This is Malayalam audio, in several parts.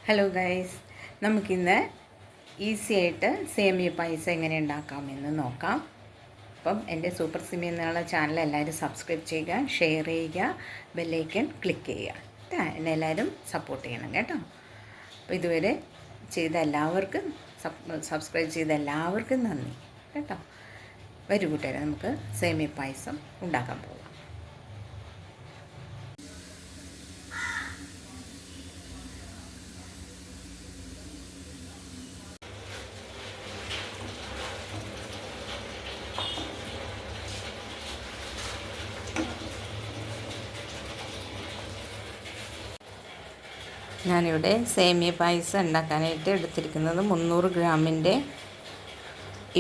ഹലോ ഗൈസ്, നമുക്കിന്ന് ഈസി ആയിട്ട് സേമിയ പായസം എങ്ങനെ ഉണ്ടാക്കാമെന്ന് നോക്കാം. അപ്പം എൻ്റെ സൂപ്പർ സിമി എന്നുള്ള ചാനൽ എല്ലാവരും സബ്സ്ക്രൈബ് ചെയ്യുക, ഷെയർ ചെയ്യുക, ബെല്ലൈക്കൺ ക്ലിക്ക് ചെയ്യുക. എന്നെ എല്ലാവരും സപ്പോർട്ട് ചെയ്യണം കേട്ടോ. അപ്പോൾ ഇതുവരെ ചെയ്ത എല്ലാവർക്കും സബ്സ്ക്രൈബ് ചെയ്ത എല്ലാവർക്കും നന്ദി കേട്ടോ. വരൂ കൂട്ടുകാരെ, നമുക്ക് സേമിയ പായസം ഉണ്ടാക്കാൻ പോകാം. ഞാനിവിടെ സേമിയ പായസം ഉണ്ടാക്കാനായിട്ട് എടുത്തിരിക്കുന്നത് 300 ഗ്രാമിൻ്റെ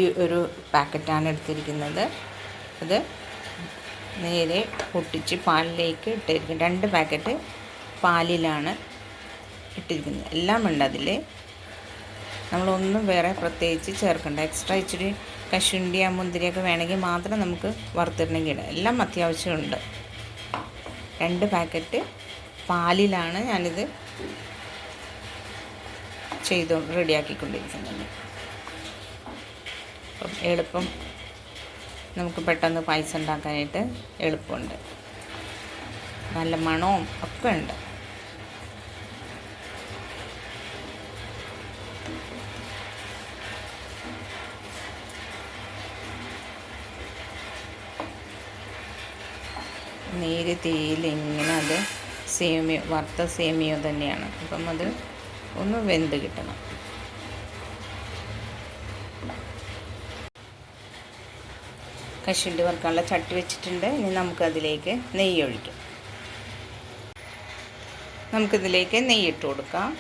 ഈ ഒരു പാക്കറ്റാണ് എടുത്തിരിക്കുന്നത്. അത് നേരെ പൊട്ടിച്ച് പാലിലേക്ക് ഇട്ടിരിക്കുന്നത്. 2 പാക്കറ്റ് പാലിലാണ് ഇട്ടിരിക്കുന്നത്. എല്ലാം ഉണ്ട് അതിൽ. നമ്മളൊന്നും വേറെ പ്രത്യേകിച്ച് ചേർക്കണ്ട. എക്സ്ട്രാ ഇച്ചിരി കശുവണ്ടി മുന്തിരിയൊക്കെ വേണമെങ്കിൽ മാത്രം നമുക്ക് വറുത്തിടണമെങ്കിൽ ഇടാം. എല്ലാം അത്യാവശ്യമുണ്ട്. 2 പാക്കറ്റ് പാലിലാണ് ഞാനിത് റെഡിയാക്കിക്കൊണ്ടിരിക്കുന്നത്. അപ്പം എളുപ്പം നമുക്ക് പെട്ടെന്ന് പായസം ഉണ്ടാക്കാനായിട്ട് എളുപ്പമുണ്ട്. നല്ല മണവും ഒക്കെ ഉണ്ട്. നേരെ തീയിൽ ഇങ്ങനെ അത് വറുത്ത സേമിയ തന്നെയാണ്. അപ്പം അത് ഒന്ന് വെന്ത് കിട്ടണം. കശുവണ്ടി വറുക്കാനുള്ള ചട്ടി വെച്ചിട്ടുണ്ട്. ഇനി നമുക്കതിലേക്ക് നെയ്യ് ഒഴിക്കാം. നമുക്കിതിലേക്ക് നെയ്യിട്ട് കൊടുക്കാം.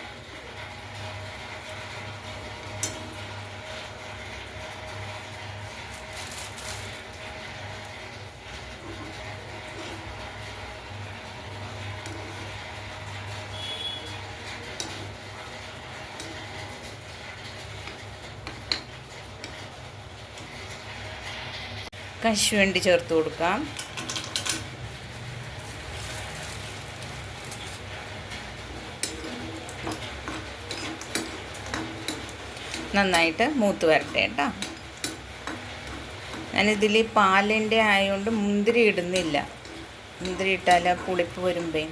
കശുവണ്ടി ചേർത്ത് കൊടുക്കാം. നന്നായിട്ട് മൂത്ത് വരട്ടെ കേട്ടോ. ഞാനിതിൽ പാലിൻ്റെ ആയതുകൊണ്ട് മുന്തിരി ഇടുന്നില്ല. മുന്തിരി ഇട്ടാൽ പുളിപ്പ് വരുമ്പേ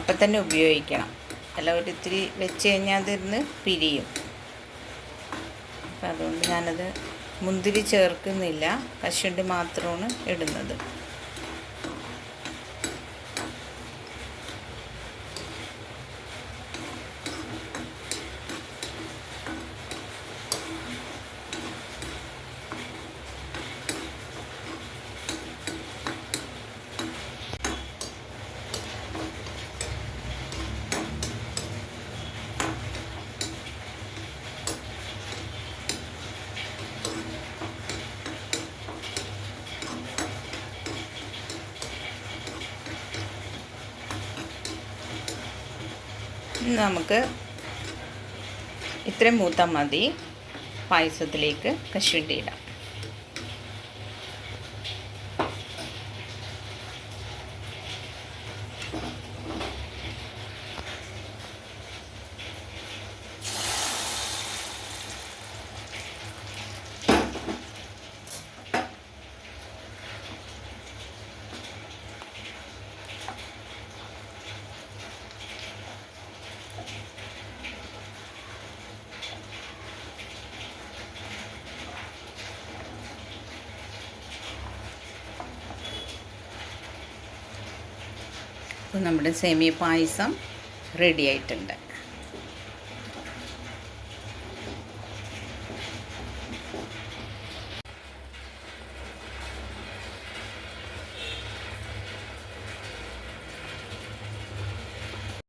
അപ്പം തന്നെ ഉപയോഗിക്കണം. അല്ല ഒരിത്തിരി വെച്ച് കഴിഞ്ഞാൽ അതിരുന്ന് പിരിയും. അപ്പം അതുകൊണ്ട് ഞാനത് മുന്തിരി ചേർക്കുന്നില്ല. കശുവണ്ടി മാത്രമാണ് ഇടുന്നത്. നമുക്ക് ഇത്രയും മൂത്താൽ മതി. പായസത്തിലേക്ക് കശുവണ്ടി ഇടാം. അപ്പോൾ നമ്മുടെ സേമിയ പായസം റെഡി ആയിട്ടുണ്ട്.